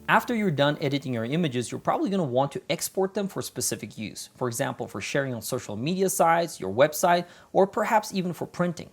After you're done editing your images, you're probably going to want to export them for specific use. For example, for sharing on social media sites, your website, or perhaps even for printing.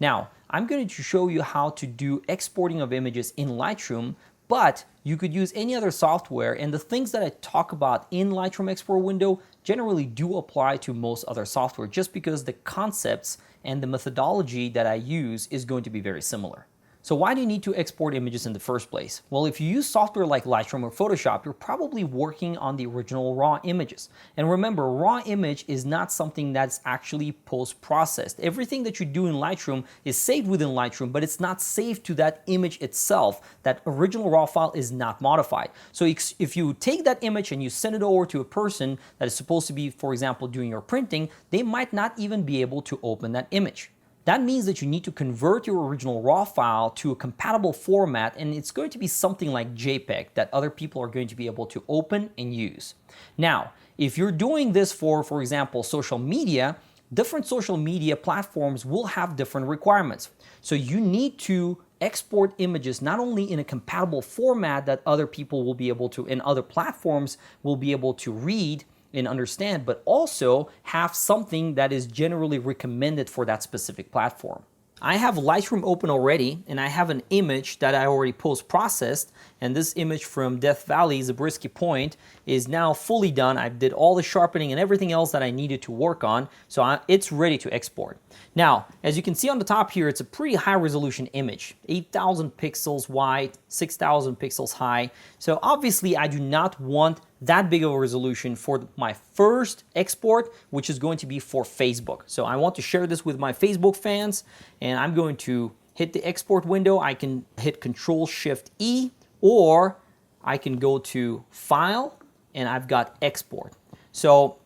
Now, I'm going to show you how to do exporting of images in Lightroom, but you could use any other software, and the things that I talk about in Lightroom Export window generally do apply to most other software, just because the concepts and the methodology that I use is going to be very similar. So why do you need to export images in the first place? Well, if you use software like Lightroom or Photoshop, you're probably working on the original raw images. And remember, raw image is not something that's actually post-processed. Everything that you do in Lightroom is saved within Lightroom, but it's not saved to that image itself. That original raw file is not modified. So if you take that image and you send it over to a person that is supposed to be, for example, doing your printing, they might not even be able to open that image. That means that you need to convert your original RAW file to a compatible format, and it's going to be something like JPEG that other people are going to be able to open and use. Now, if you're doing this for example, social media, different social media platforms will have different requirements. So you need to export images not only in a compatible format that other people will be able to, and other platforms will be able to read and understand, but also have something that is generally recommended for that specific platform. I have Lightroom open already, and I have an image that I already post-processed, and this image from Death Valley, Zabriskie Point, is now fully done. I did all the sharpening and everything else that I needed to work on, so it's ready to export. Now, as you can see on the top here, it's a pretty high resolution image, 8,000 pixels wide, 6,000 pixels high. So obviously I do not want that big of a resolution for my first export, which is going to be for Facebook. So I want to share this with my Facebook fans, and I'm going to hit the export window. I can hit Control-Shift-E, or I can go to File, and I've got Export. So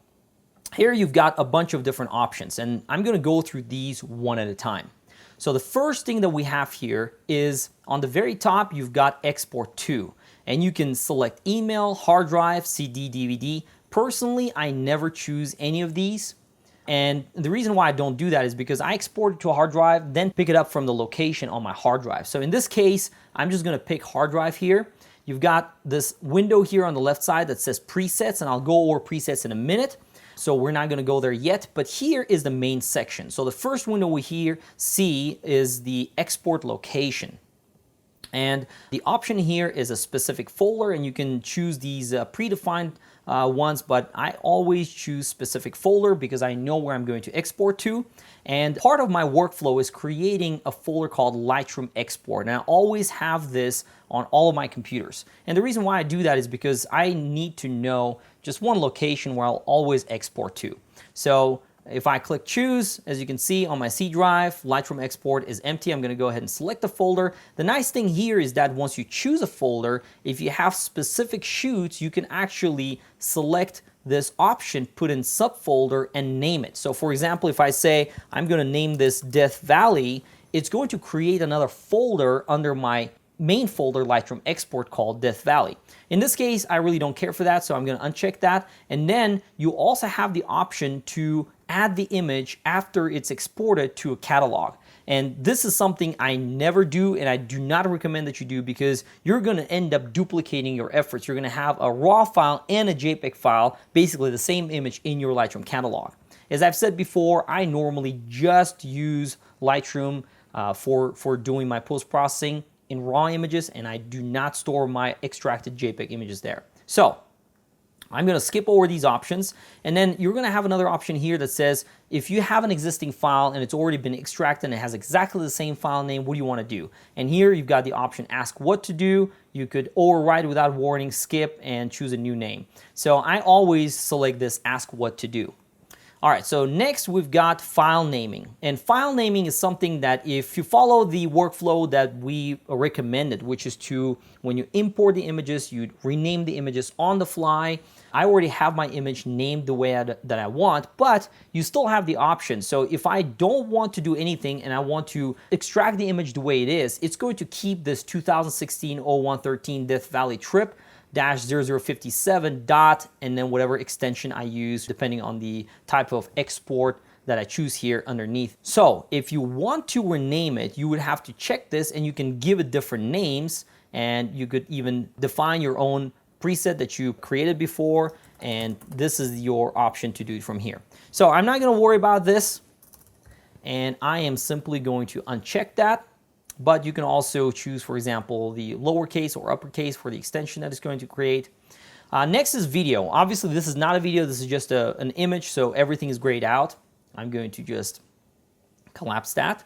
here you've got a bunch of different options, and I'm going to go through these one at a time. So the first thing that we have here is on the very top, you've got Export To, and you can select email, hard drive, CD, DVD. Personally, I never choose any of these. And the reason why I don't do that is because I export it to a hard drive, then pick it up from the location on my hard drive. So in this case, I'm just going to pick hard drive here. You've got this window here on the left side that says presets, and I'll go over presets in a minute. So we're not going to go there yet, but here is the main section. So the first window we here see is the export location. And the option here is a specific folder, and you can choose these predefined ones, but I always choose specific folder because I know where I'm going to export to. And part of my workflow is creating a folder called Lightroom Export, and I always have this on all of my computers. And the reason why I do that is because I need to know just one location where I'll always export to. So if I click choose, as you can see on my C drive, Lightroom Export is empty. I'm going to go ahead and select the folder. The nice thing here is that once you choose a folder, if you have specific shoots, you can actually select this option, put in subfolder, and name it. So for example, if I say I'm going to name this Death Valley, it's going to create another folder under my main folder Lightroom Export called Death Valley. In this case, I really don't care for that, so I'm going to uncheck that. And then you also have the option to add the image after it's exported to a catalog. And this is something I never do, and I do not recommend that you do, because you're going to end up duplicating your efforts. You're going to have a RAW file and a JPEG file, basically the same image, in your Lightroom catalog. As I've said before, I normally just use Lightroom for doing my post-processing in RAW images, and I do not store my extracted JPEG images there. So I'm going to skip over these options, and then you're going to have another option here that says if you have an existing file and it's already been extracted and it has exactly the same file name, what do you want to do? And here you've got the option ask what to do. You could override without warning, skip, and choose a new name. So I always select this ask what to do. All right, so next we've got file naming. And file naming is something that if you follow the workflow that we recommended, which is to, when you import the images, you rename the images on the fly. I already have my image named the way that I want, but you still have the option. So if I don't want to do anything and I want to extract the image the way it is, it's going to keep this 2016-01-13 Death Valley trip -0057 dot, and then whatever extension I use depending on the type of export that I choose here underneath. So if you want to rename it, you would have to check this, and you can give it different names, and you could even define your own preset that you created before, and this is your option to do it from here. So I'm not going to worry about this, and I am simply going to uncheck that. But you can also choose, for example, the lowercase or uppercase for the extension that it's going to create. Next is video. Obviously, this is not a video. This is just an image, so everything is grayed out. I'm going to just collapse that.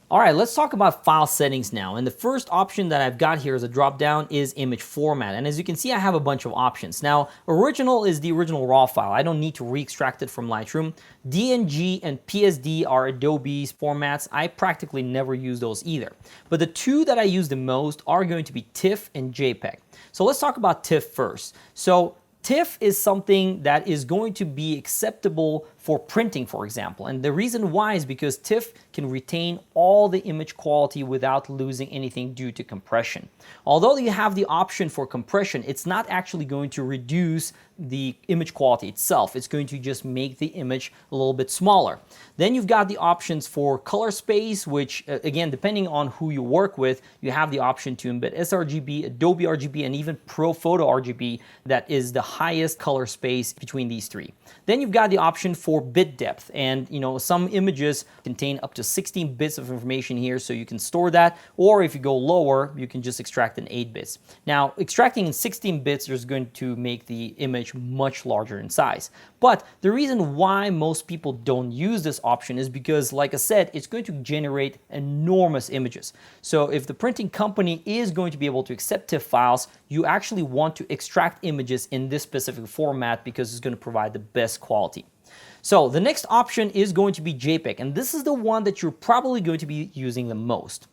All right, let's talk about file settings now. And the first option that I've got here as a drop down is image format. And as you can see, I have a bunch of options. Now, original is the original raw file. I don't need to re-extract it from Lightroom. DNG and PSD are Adobe's formats. I practically never use those either. But the two that I use the most are going to be TIFF and JPEG. So let's talk about TIFF first. So TIFF is something that is going to be acceptable for printing, for example. And the reason why is because TIFF can retain all the image quality without losing anything due to compression. Although you have the option for compression, it's not actually going to reduce the image quality itself. It's going to just make the image a little bit smaller. Then you've got the options for color space, which again, depending on who you work with, you have the option to embed sRGB, Adobe RGB, and even ProPhoto RGB that is the highest color space between these three. Then you've got the option for bit depth, and some images contain up to 16 bits of information here, so you can store that, or if you go lower, you can just extract in 8 bits. Now, extracting in 16 bits is going to make the image much larger in size. But the reason why most people don't use this option is because, like I said, it's going to generate enormous images. So if the printing company is going to be able to accept TIFF files, you actually want to extract images in this specific format because it's going to provide the best quality. So the next option is going to be JPEG, and this is the one that you're probably going to be using the most.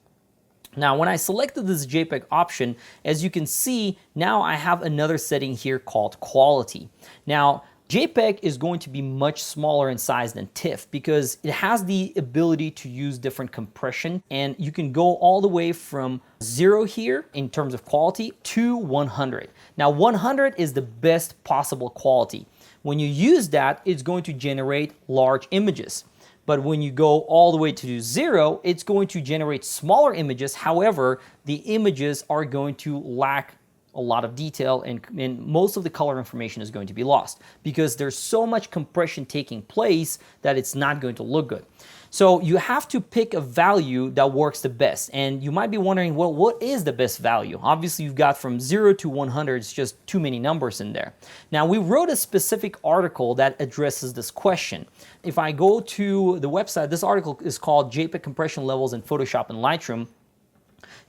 Now, when I selected this JPEG option, as you can see, now I have another setting here called quality. Now, JPEG is going to be much smaller in size than TIFF because it has the ability to use different compression, and you can go all the way from 0 here in terms of quality to 100. Now, 100 is the best possible quality. When you use that, it's going to generate large images. But when you go all the way to 0, it's going to generate smaller images. However, the images are going to lack a lot of detail, and most of the color information is going to be lost because there's so much compression taking place that it's not going to look good. So you have to pick a value that works the best. And you might be wondering, well, what is the best value? Obviously, you've got from 0 to 100, it's just too many numbers in there. Now, we wrote a specific article that addresses this question. If I go to the website, this article is called JPEG Compression Levels in Photoshop and Lightroom.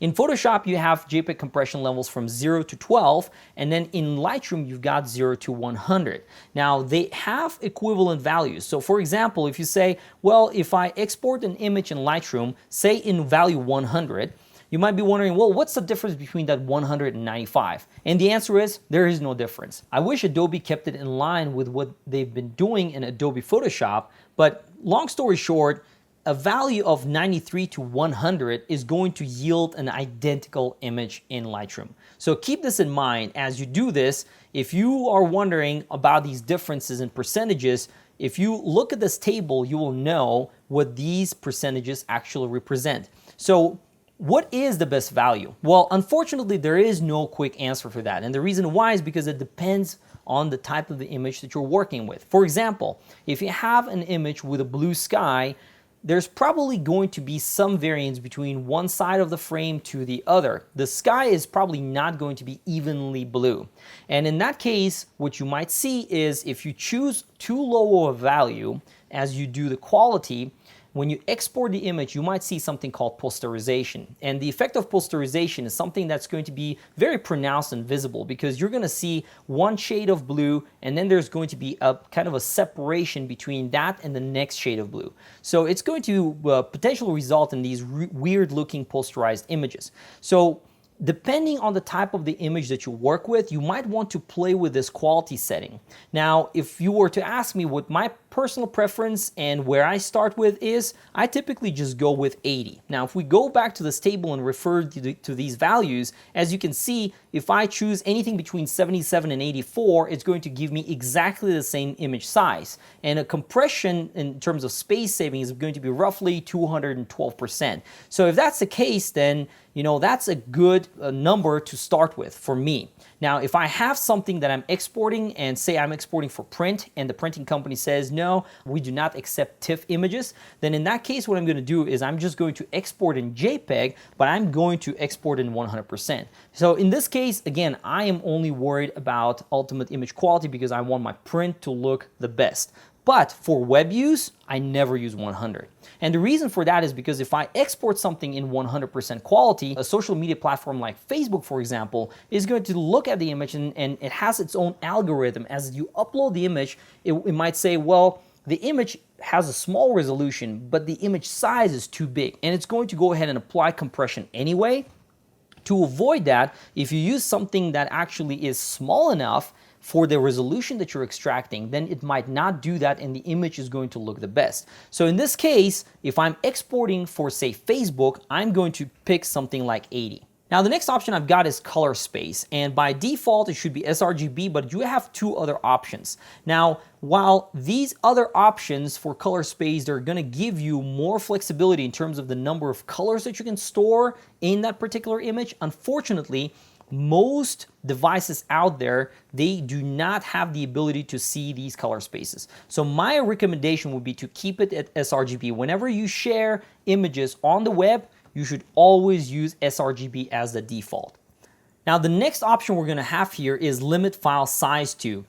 In Photoshop, you have JPEG compression levels from 0 to 12, and then in Lightroom, you've got 0 to 100. Now, they have equivalent values. So for example, if you say, well, if I export an image in Lightroom, say in value 100, you might be wondering, well, what's the difference between that 100 and 95? And the answer is, there is no difference. I wish Adobe kept it in line with what they've been doing in Adobe Photoshop, but long story short, a value of 93 to 100 is going to yield an identical image in Lightroom. So keep this in mind as you do this. If you are wondering about these differences in percentages, if you look at this table, you will know what these percentages actually represent. So what is the best value? Well, unfortunately, there is no quick answer for that. And the reason why is because it depends on the type of the image that you're working with. For example, if you have an image with a blue sky, there's probably going to be some variance between one side of the frame to the other. The sky is probably not going to be evenly blue. And in that case, what you might see is if you choose too low of a value as you do the quality, when you export the image, you might see something called posterization. And the effect of posterization is something that's going to be very pronounced and visible because you're going to see one shade of blue, and then there's going to be a kind of a separation between that and the next shade of blue. So it's going to potentially result in these weird looking posterized images. So depending on the type of the image that you work with, you might want to play with this quality setting. Now, if you were to ask me what my personal preference and where I start with is I typically just go with 80. Now, if we go back to this table and refer to these values, as you can see, if I choose anything between 77 and 84, it's going to give me exactly the same image size. And a compression in terms of space saving is going to be roughly 212%. So if that's the case, then that's a good number to start with for me. Now, if I have something that I'm exporting and say I'm exporting for print and the printing company says, no, we do not accept TIFF images, then in that case, what I'm going to do is I'm just going to export in JPEG, but I'm going to export in 100%. So in this case, again, I am only worried about ultimate image quality because I want my print to look the best. But for web use, I never use 100. And the reason for that is because if I export something in 100% quality, a social media platform like Facebook, for example, is going to look at the image and it has its own algorithm. As you upload the image, it might say, well, the image has a small resolution, but the image size is too big. And it's going to go ahead and apply compression anyway. To avoid that, if you use something that actually is small enough for the resolution that you're extracting, then it might not do that and the image is going to look the best. So in this case, if I'm exporting for, say, Facebook, I'm going to pick something like 80. Now, the next option I've got is color space, and by default, it should be sRGB, but you have two other options. Now, while these other options for color space, they're gonna give you more flexibility in terms of the number of colors that you can store in that particular image, unfortunately, most devices out there, they do not have the ability to see these color spaces. So my recommendation would be to keep it at sRGB. Whenever you share images on the web, you should always use sRGB as the default. Now, the next option we're going to have here is limit file size to.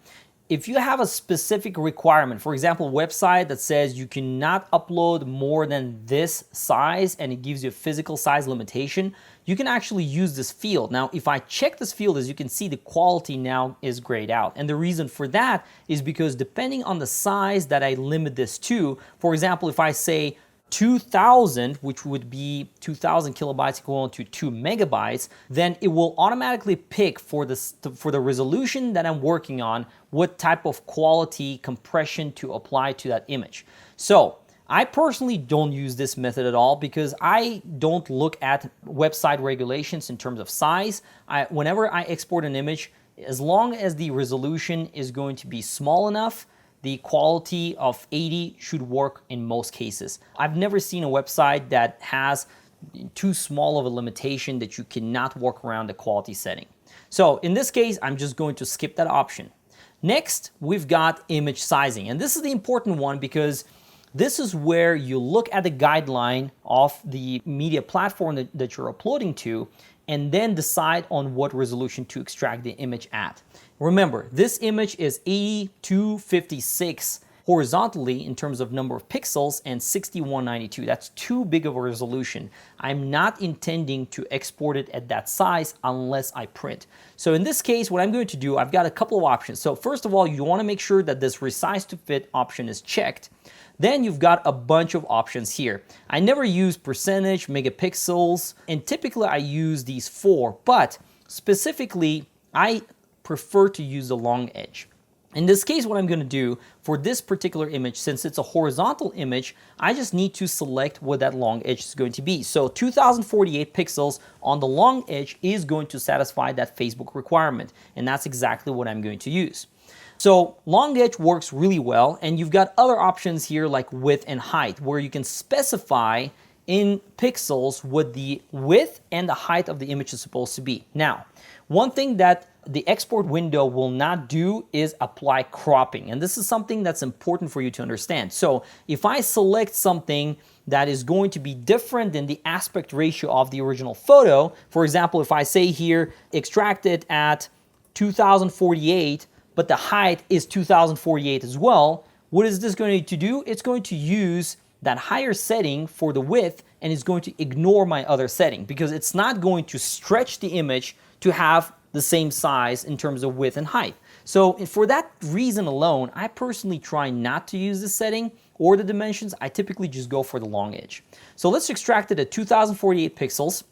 If you have a specific requirement, for example, a website that says you cannot upload more than this size and it gives you a physical size limitation, you can actually use this field. Now, if I check this field, as you can see, the quality now is grayed out. And the reason for that is because depending on the size that I limit this to, for example, if I say 2000, which would be 2000 kilobytes equivalent to 2 megabytes, then it will automatically pick for the resolution that I'm working on what type of quality compression to apply to that image. So I personally don't use this method at all because I don't look at website regulations in terms of size. Whenever I export an image, as long as the resolution is going to be small enough, the quality of 80 should work in most cases. I've never seen a website that has too small of a limitation that you cannot work around the quality setting. So in this case, I'm just going to skip that option. Next, we've got image sizing. And this is the important one because this is where you look at the guideline of the media platform that you're uploading to and then decide on what resolution to extract the image at. Remember, this image is 8256 horizontally in terms of number of pixels and 6192. That's too big of a resolution. I'm not intending to export it at that size unless I print. So in this case, what I'm going to do, I've got a couple of options. So first of all, you want to make sure that this resize to fit option is checked. Then you've got a bunch of options here. I never use percentage, megapixels, and typically I use these four, but specifically, I prefer to use the long edge. In this case, what I'm going to do for this particular image, since it's a horizontal image, I just need to select what that long edge is going to be. So 2048 pixels on the long edge is going to satisfy that Facebook requirement, and that's exactly what I'm going to use. So long edge works really well, and you've got other options here like width and height, where you can specify in pixels what the width and the height of the image is supposed to be. Now, one thing that the export window will not do is apply cropping, and this is something that's important for you to understand. So if I select something that is going to be different than the aspect ratio of the original photo, for example, if I say here, extract it at 2048, but the height is 2048 as well, what is this going to do? It's going to use that higher setting for the width, and it's going to ignore my other setting because it's not going to stretch the image to have the same size in terms of width and height. So for that reason alone, I personally try not to use this setting or the dimensions. I typically just go for the long edge. So let's extract it at 2048 pixels.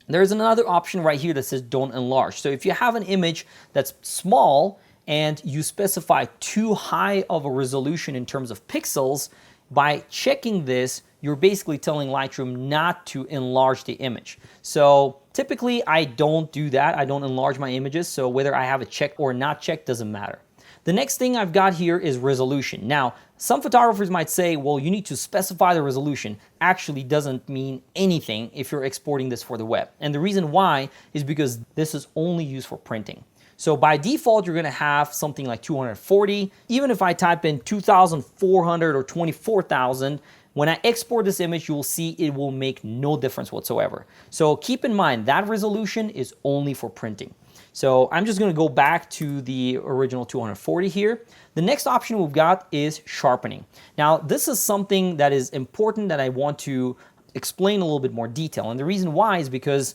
There's another option right here that says don't enlarge. So if you have an image that's small and you specify too high of a resolution in terms of pixels, by checking this, you're basically telling Lightroom not to enlarge the image. So typically I don't do that. I don't enlarge my images. So whether I have it checked or not checked doesn't matter. The next thing I've got here is resolution. Now, some photographers might say, well, you need to specify the resolution. Actually doesn't mean anything if you're exporting this for the web. And the reason why is because this is only used for printing. So by default, you're gonna have something like 240. Even if I type in 2,400 or 24,000, when I export this image, you will see it will make no difference whatsoever. So keep in mind that resolution is only for printing. So I'm just gonna go back to the original 240 here. The next option we've got is sharpening. Now, this is something that is important that I want to explain a little bit more detail. And the reason why is because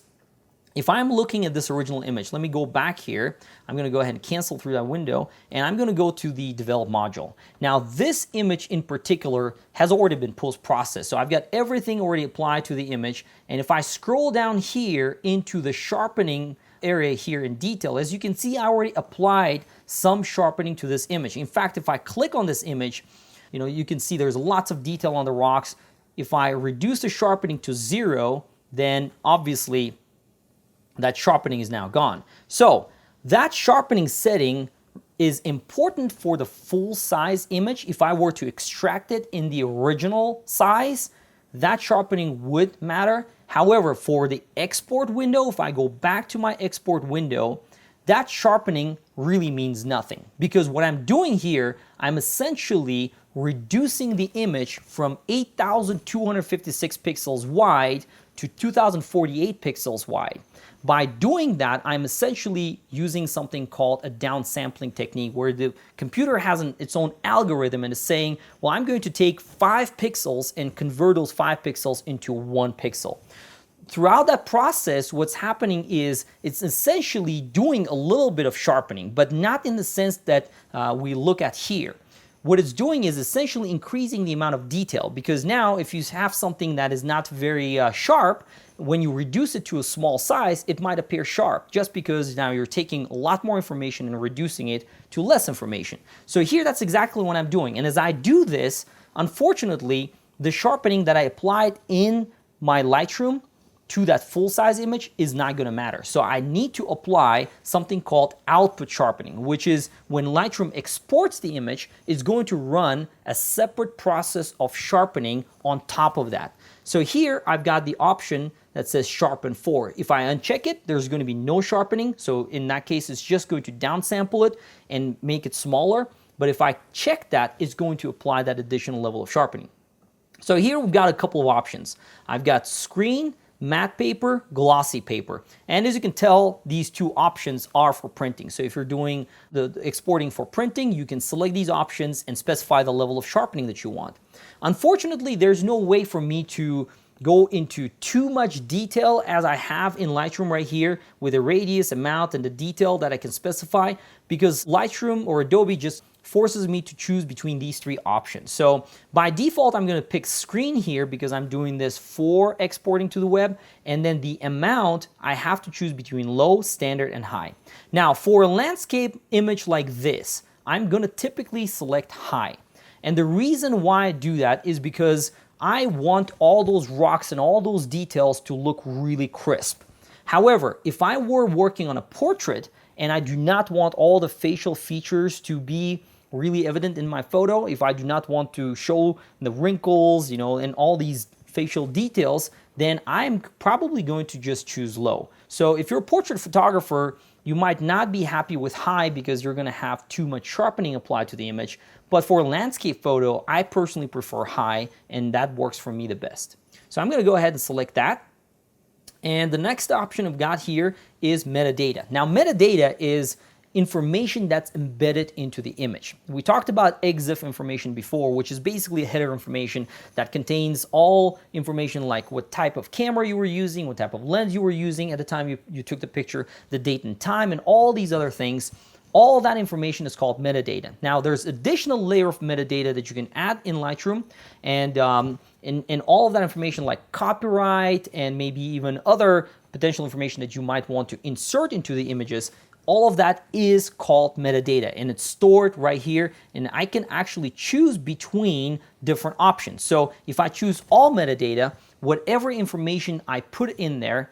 if I'm looking at this original image, let me go back here. I'm going to go ahead and cancel through that window, and I'm going to go to the develop module. Now, this image in particular has already been post-processed. So I've got everything already applied to the image. And if I scroll down here into the sharpening area here in detail, as you can see, I already applied some sharpening to this image. In fact, if I click on this image, you can see there's lots of detail on the rocks. If I reduce the sharpening to 0, then obviously that sharpening is now gone. So that sharpening setting is important for the full size image. If I were to extract it in the original size, that sharpening would matter. However, for the export window, if I go back to my export window, that sharpening really means nothing, because what I'm doing here, I'm essentially reducing the image from 8,256 pixels wide to 2,048 pixels wide. By doing that, I'm essentially using something called a downsampling technique, where the computer has its own algorithm and is saying, well, I'm going to take 5 pixels and convert those 5 pixels into 1 pixel. Throughout that process, what's happening is it's essentially doing a little bit of sharpening, but not in the sense that we look at here. What it's doing is essentially increasing the amount of detail, because now if you have something that is not very sharp, when you reduce it to a small size, it might appear sharp, just because now you're taking a lot more information and reducing it to less information. So here, that's exactly what I'm doing. And as I do this, unfortunately, the sharpening that I applied in my Lightroom to that full-size image is not going to matter. So I need to apply something called output sharpening, which is when Lightroom exports the image, it's going to run a separate process of sharpening on top of that. So here I've got the option that says sharpen for. If I uncheck it, there's going to be no sharpening. So in that case, it's just going to downsample it and make it smaller. But if I check that, it's going to apply that additional level of sharpening. So here we've got a couple of options. I've got screen, matte paper, glossy paper. And as you can tell, these two options are for printing. So if you're doing the exporting for printing, you can select these options and specify the level of sharpening that you want. Unfortunately, there's no way for me to go into too much detail as I have in Lightroom right here with the radius, amount, and the detail that I can specify, because Lightroom or Adobe just forces me to choose between these three options. So by default, I'm going to pick screen here because I'm doing this for exporting to the web. And then the amount, I have to choose between low, standard, and high. Now, for a landscape image like this, I'm going to typically select high. And the reason why I do that is because I want all those rocks and all those details to look really crisp. However, if I were working on a portrait and I do not want all the facial features to be really evident in my photo, if I do not want to show the wrinkles, and all these facial details, then I'm probably going to just choose low. So if you're a portrait photographer, you might not be happy with high because you're going to have too much sharpening applied to the image. But for a landscape photo, I personally prefer high, and that works for me the best. So I'm going to go ahead and select that. And the next option I've got here is metadata. Now, metadata is information that's embedded into the image. We talked about EXIF information before, which is basically a header information that contains all information like what type of camera you were using, what type of lens you were using at the time you took the picture, the date and time, and all these other things. All that information is called metadata. Now, there's additional layer of metadata that you can add in Lightroom, and all of that information like copyright and maybe even other potential information that you might want to insert into the images, all of that is called metadata, and it's stored right here, and I can actually choose between different options. So if I choose all metadata, whatever information I put in there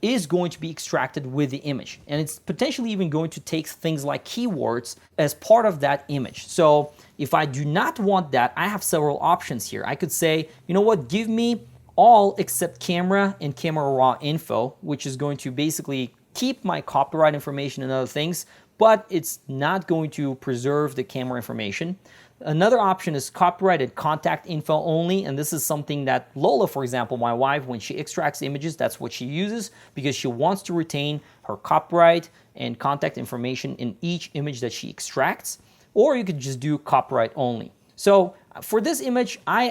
is going to be extracted with the image. And it's potentially even going to take things like keywords as part of that image. So if I do not want that, I have several options here. I could say, you know what, give me all except camera and camera raw info, which is going to basically keep my copyright information and other things, but it's not going to preserve the camera information. Another option is copyrighted contact info only, and this is something that Lola, for example, my wife, when she extracts images, that's what she uses because she wants to retain her copyright and contact information in each image that she extracts. Or you could just do copyright only. So for this image, I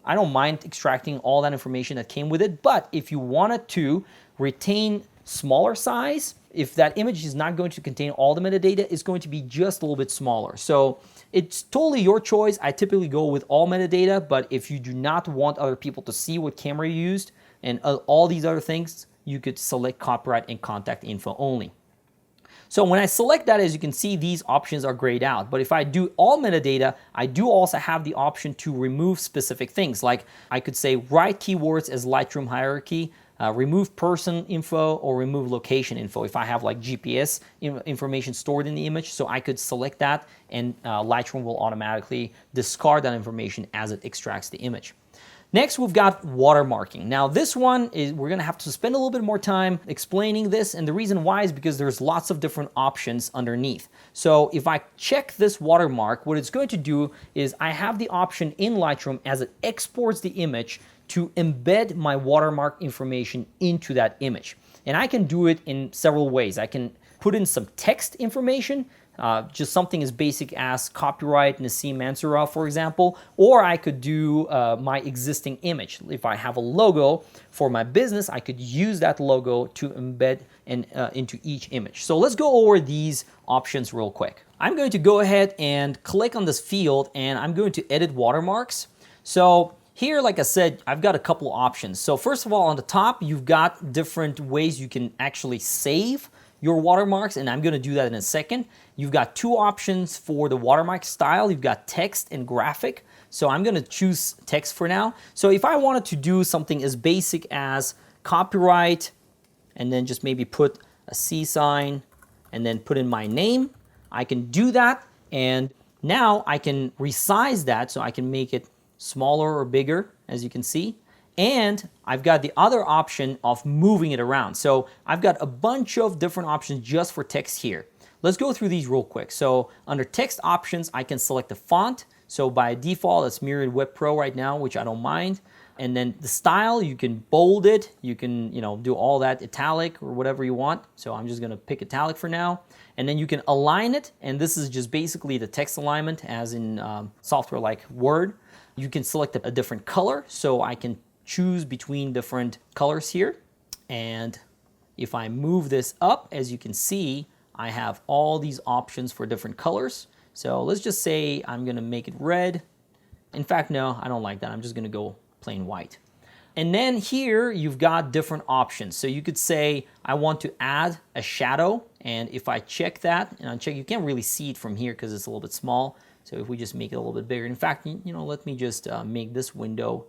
don't mind extracting all that information that came with it, but if you wanted to retain smaller size, if that image is not going to contain all the metadata, it's going to be just a little bit smaller. So it's totally your choice. I typically go with all metadata, but if you do not want other people to see what camera you used and all these other things, you could select copyright and contact info only. So when I select that, as you can see, these options are grayed out. But if I do all metadata, I do also have the option to remove specific things. Like I could say write keywords as Lightroom hierarchy, remove person info, or remove location info if I have like GPS information stored in the image. So I could select that, and Lightroom will automatically discard that information as it extracts the image. Next, we've got watermarking. Now this one is, we're gonna have to spend a little bit more time explaining this, and the reason why is because there's lots of different options underneath. So if I check this watermark, what it's going to do is I have the option in Lightroom as it exports the image to embed my watermark information into that image. And I can do it in several ways. I can put in some text information, just something as basic as copyright Nassim Mansourov, for example, or I could do my existing image. If I have a logo for my business, I could use that logo to embed into each image. So let's go over these options real quick. I'm going to go ahead and click on this field, and I'm going to edit watermarks. So here, like I said, I've got a couple options. So first of all, on the top, you've got different ways you can actually save your watermarks, and I'm going to do that in a second. You've got two options for the watermark style. You've got text and graphic. So I'm going to choose text for now. So if I wanted to do something as basic as copyright, and then just maybe put a C sign, and then put in my name, I can do that. And now I can resize that, so I can make it smaller or bigger, as you can see. And I've got the other option of moving it around. So I've got a bunch of different options just for text here. Let's go through these real quick. So under text options, I can select the font. So by default, it's Myriad Web Pro right now, which I don't mind. And then the style, you can bold it. You can, do all that italic or whatever you want. So I'm just gonna pick italic for now. And then you can align it. And this is just basically the text alignment as in software like Word. You can select a different color. So I can choose between different colors here. And if I move this up, as you can see, I have all these options for different colors. So let's just say I'm gonna make it red. In fact, no, I don't like that. I'm just gonna go plain white. And then here you've got different options. So you could say, I want to add a shadow. And if I check that and uncheck, you can't really see it from here because it's a little bit small. So if we just make it a little bit bigger, in fact, let me just make this window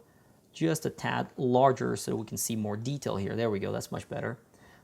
just a tad larger so we can see more detail here. There we go, that's much better.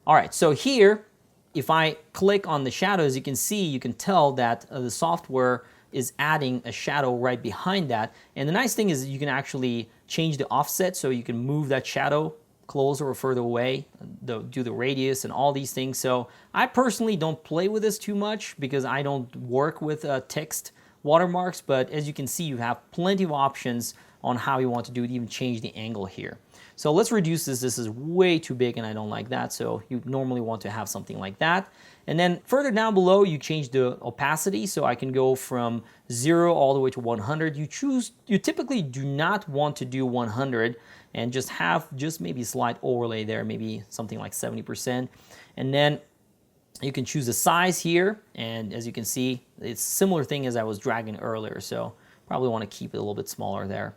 All right, so here, if I click on the shadow, as you can see, you can tell that the software is adding a shadow right behind that. And the nice thing is you can actually change the offset, so you can move that shadow closer or further away, do the radius and all these things. So I personally don't play with this too much because I don't work with text watermarks, but as you can see, you have plenty of options on how you want to do it, even change the angle here. So let's reduce this. This is way too big and I don't like that. So you normally want to have something like that. And then further down below, you change the opacity. So I can go from 0 all the way to 100. You typically do not want to do 100 and just have maybe a slight overlay there, maybe something like 70%. And then you can choose the size here. And as you can see, it's a similar thing as I was dragging earlier. So probably want to keep it a little bit smaller there.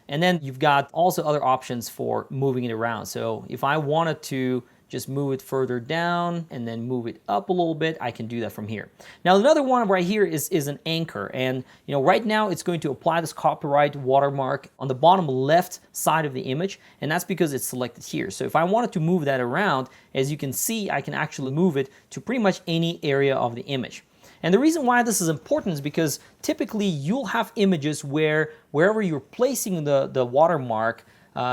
And then you've got also other options for moving it around. So if I wanted to just move it further down and then move it up a little bit, I can do that from here. Now another one right here is an anchor, and right now it's going to apply this copyright watermark on the bottom left side of the image, and that's because it's selected here. So if I wanted to move that around, as you can see, I can actually move it to pretty much any area of the image. And the reason why this is important is because typically you'll have images where wherever you're placing the watermark,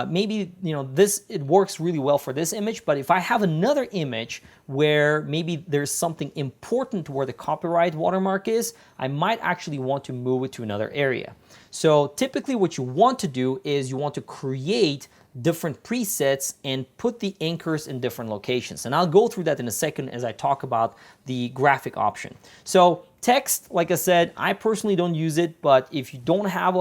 maybe it works really well for this image, but if I have another image where maybe there's something important where the copyright watermark is, I might actually want to move it to another area. So typically what you want to do is you want to create different presets and put the anchors in different locations. And I'll go through that in a second as I talk about the graphic option. So text, like I said, I personally don't use it, but if you don't have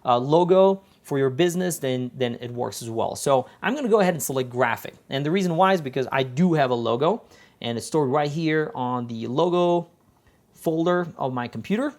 a logo for your business, then it works as well. So I'm gonna go ahead and select graphic. And the reason why is because I do have a logo, and it's stored right here on the logo folder of my computer.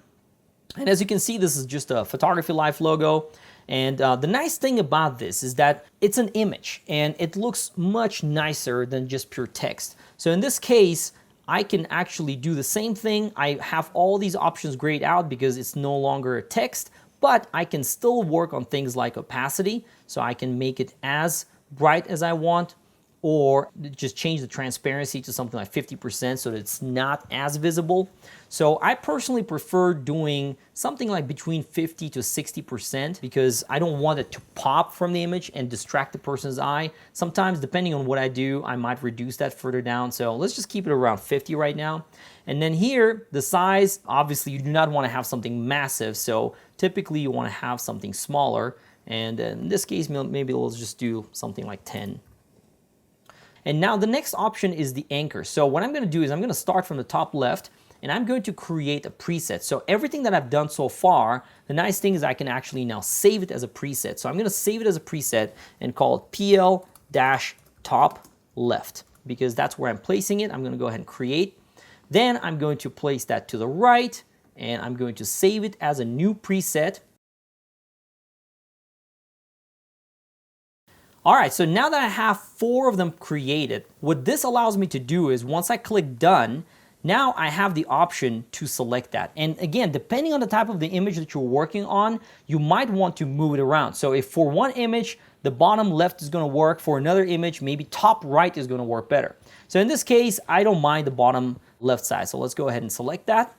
And as you can see, this is just a Photography Life logo. And the nice thing about this is that it's an image and it looks much nicer than just pure text. So in this case, I can actually do the same thing. I have all these options grayed out because it's no longer a text, but I can still work on things like opacity. So I can make it as bright as I want, or just change the transparency to something like 50% so that it's not as visible. So I personally prefer doing something like between 50 to 60% because I don't want it to pop from the image and distract the person's eye. Sometimes, depending on what I do, I might reduce that further down. So let's just keep it around 50 right now. And then here, the size, obviously you do not want to have something massive. So typically you want to have something smaller. And in this case, maybe let's just do something like 10. And now the next option is the anchor. So what I'm going to do is I'm going to start from the top left and I'm going to create a preset. So everything that I've done so far, the nice thing is I can actually now save it as a preset. So I'm going to save it as a preset and call it PL-top left because that's where I'm placing it. I'm going to go ahead and create. Then I'm going to place that to the right and I'm going to save it as a new preset. All right, so now that I have 4 of them created, what this allows me to do is once I click done, now I have the option to select that. And again, depending on the type of the image that you're working on, you might want to move it around. So if for one image, the bottom left is gonna work, for another image, maybe top right is gonna work better. So in this case, I don't mind the bottom left side. So let's go ahead and select that.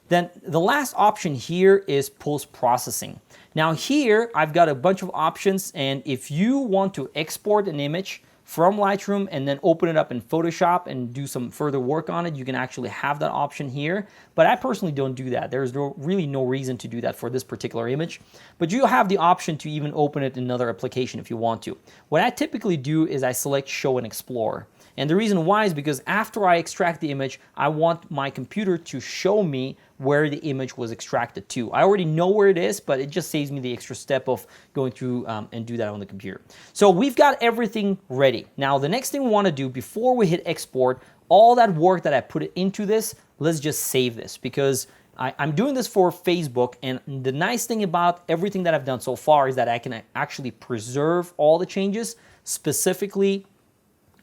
Then the last option here is post-processing. Now here, I've got a bunch of options, and if you want to export an image from Lightroom and then open it up in Photoshop and do some further work on it, you can actually have that option here. But I personally don't do that. There's really no reason to do that for this particular image. But you have the option to even open it in another application if you want to. What I typically do is I select Show and Explore. And the reason why is because after I extract the image, I want my computer to show me where the image was extracted to. I already know where it is, but it just saves me the extra step of going through and do that on the computer. So we've got everything ready. Now, the next thing we want to do before we hit export, all that work that I put into this, let's just save this because I'm doing this for Facebook, and the nice thing about everything that I've done so far is that I can actually preserve all the changes specifically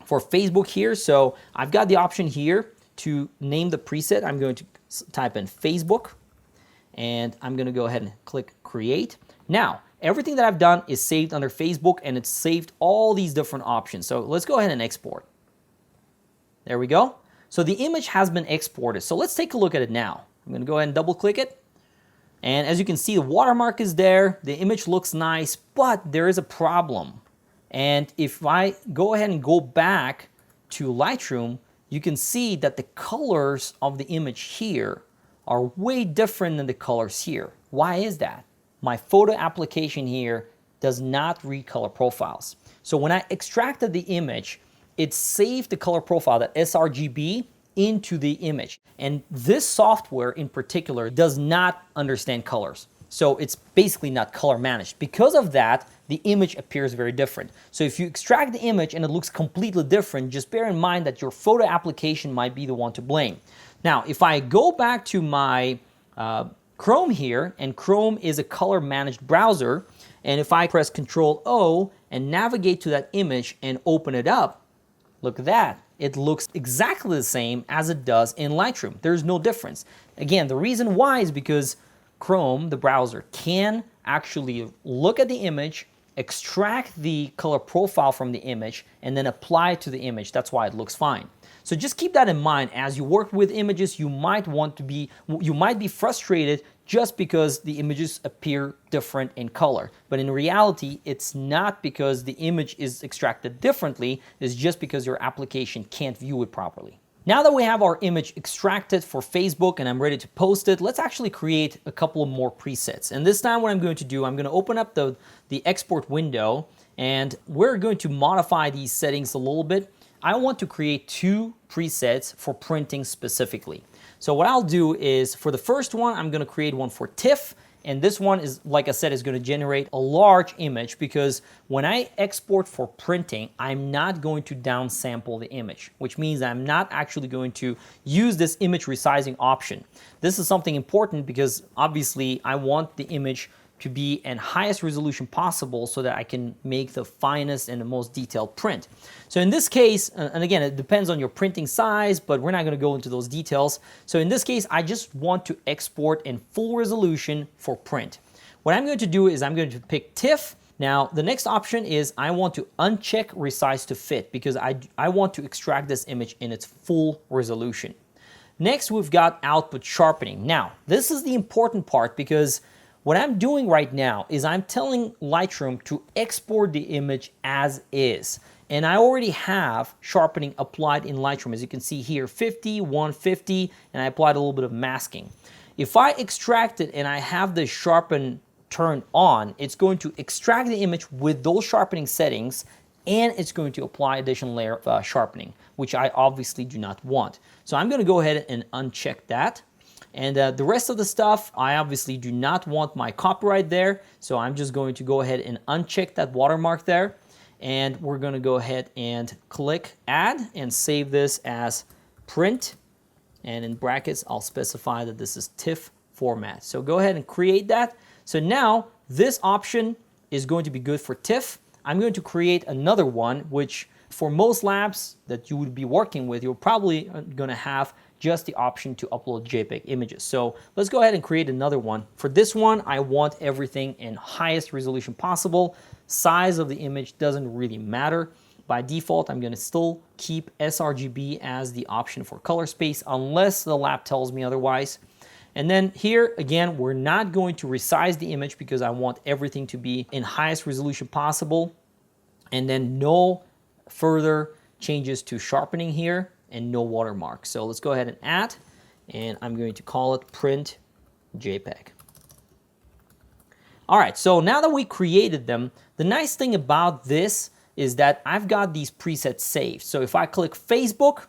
for Facebook here. So I've got the option here to name the preset. I'm going to type in Facebook and I'm going to go ahead and click create. Now, everything that I've done is saved under Facebook and it's saved all these different options. So let's go ahead and export. There we go. So the image has been exported. So let's take a look at it now. I'm going to go ahead and double click it. And as you can see, the watermark is there. The image looks nice, but there is a problem. And if I go ahead and go back to Lightroom, you can see that the colors of the image here are way different than the colors here. Why is that? My photo application here does not read color profiles. So when I extracted the image, it saved the color profile, that sRGB, into the image. And this software in particular does not understand colors. So it's basically not color managed. Because of that, the image appears very different. So if you extract the image and it looks completely different, just bear in mind that your photo application might be the one to blame. Now, if I go back to my Chrome here, and Chrome is a color managed browser, and if I press Control-O and navigate to that image and open it up, Look at that. It looks exactly the same as it does in Lightroom. There's no difference. Again, the reason why is because Chrome, the browser, can actually look at the image, extract the color profile from the image, and then apply it to the image. That's why it looks fine. So just keep that in mind as you work with images. You might be frustrated just because the images appear different in color. But in reality, it's not because the image is extracted differently, it's just because your application can't view it properly. Now that we have our image extracted for Facebook and I'm ready to post it, let's actually create a couple of more presets. And this time what I'm going to do, I'm going to open up the export window, and we're going to modify these settings a little bit. I want to create 2 presets for printing specifically. So what I'll do is, for the first one, I'm going to create one for TIFF, and this one is, like I said, is going to generate a large image, because when I export for printing, I'm not going to downsample the image, which means I'm not actually going to use this image resizing option. This is something important because obviously I want the image to be in highest resolution possible so that I can make the finest and the most detailed print. So in this case, and again, it depends on your printing size, but we're not going to go into those details. So in this case, I just want to export in full resolution for print. What I'm going to do is I'm going to pick TIFF. Now, the next option is I want to uncheck Resize to Fit, because I want to extract this image in its full resolution. Next, we've got output sharpening. Now, this is the important part, because what I'm doing right now is I'm telling Lightroom to export the image as is. And I already have sharpening applied in Lightroom. As you can see here, 50, 150, and I applied a little bit of masking. If I extract it and I have the sharpen turned on, it's going to extract the image with those sharpening settings, and it's going to apply additional layer of sharpening, which I obviously do not want. So I'm going to go ahead and uncheck that. And the rest of the stuff, I obviously do not want my copyright there, so I'm just going to go ahead and uncheck that watermark there. And we're going to go ahead and click Add and save this as print. And in brackets, I'll specify that this is TIFF format. So go ahead and create that. So now this option is going to be good for TIFF. I'm going to create another one, which for most labs that you would be working with, you're probably going to have just the option to upload JPEG images. So let's go ahead and create another one. For this one, I want everything in highest resolution possible. Size of the image doesn't really matter. By default, I'm going to still keep sRGB as the option for color space, unless the lab tells me otherwise. And then here, again, we're not going to resize the image because I want everything to be in highest resolution possible. And then no further changes to sharpening here, and no watermark. So let's go ahead and add, and I'm going to call it print JPEG. All right, so now that we created them, the nice thing about this is that I've got these presets saved. So if I click Facebook,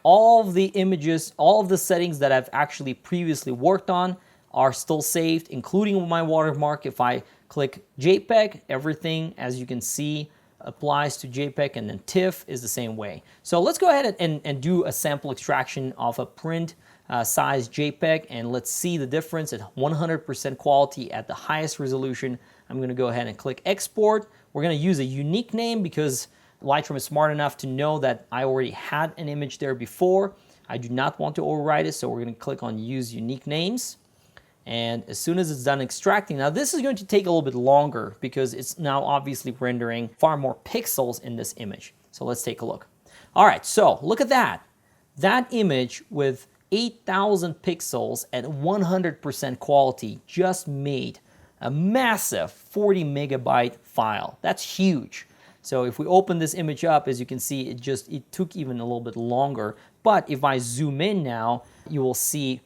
all of the images, all of the settings that I've actually previously worked on are still saved, including my watermark. If I click JPEG, everything, as you can see, applies to JPEG, and then TIFF is the same way. So let's go ahead and do a sample extraction of a print size JPEG, and let's see the difference at 100% quality at the highest resolution. I'm going to go ahead and click export. We're going to use a unique name because Lightroom is smart enough to know that I already had an image there before. I do not want to overwrite it, so we're going to click on use unique names. And as soon as it's done extracting, now this is going to take a little bit longer because it's now obviously rendering far more pixels in this image. So let's take a look. All right, so look at that. That image with 8,000 pixels at 100% quality just made a massive 40 megabyte file. That's huge. So if we open this image up, as you can see, it took even a little bit longer. But if I zoom in now, you will see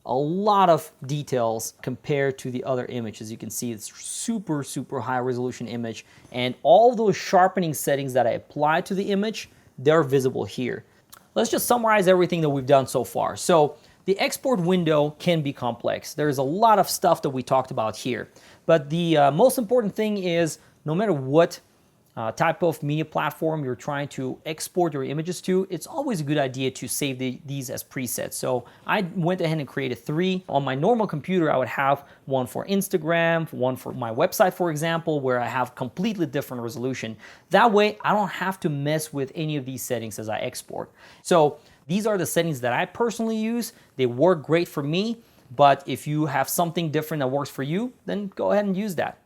a lot of details compared to the other image. As you can see, it's super, super high resolution image. And all those sharpening settings that I applied to the image, they're visible here. Let's just summarize everything that we've done so far. So the export window can be complex. There's a lot of stuff that we talked about here. But the most important thing is, no matter what type of media platform you're trying to export your images to, it's always a good idea to save these as presets. So I went ahead and created 3. On my normal computer, I would have one for Instagram, one for my website, for example, where I have completely different resolution. That way, I don't have to mess with any of these settings as I export. So these are the settings that I personally use. They work great for me, but if you have something different that works for you, then go ahead and use that.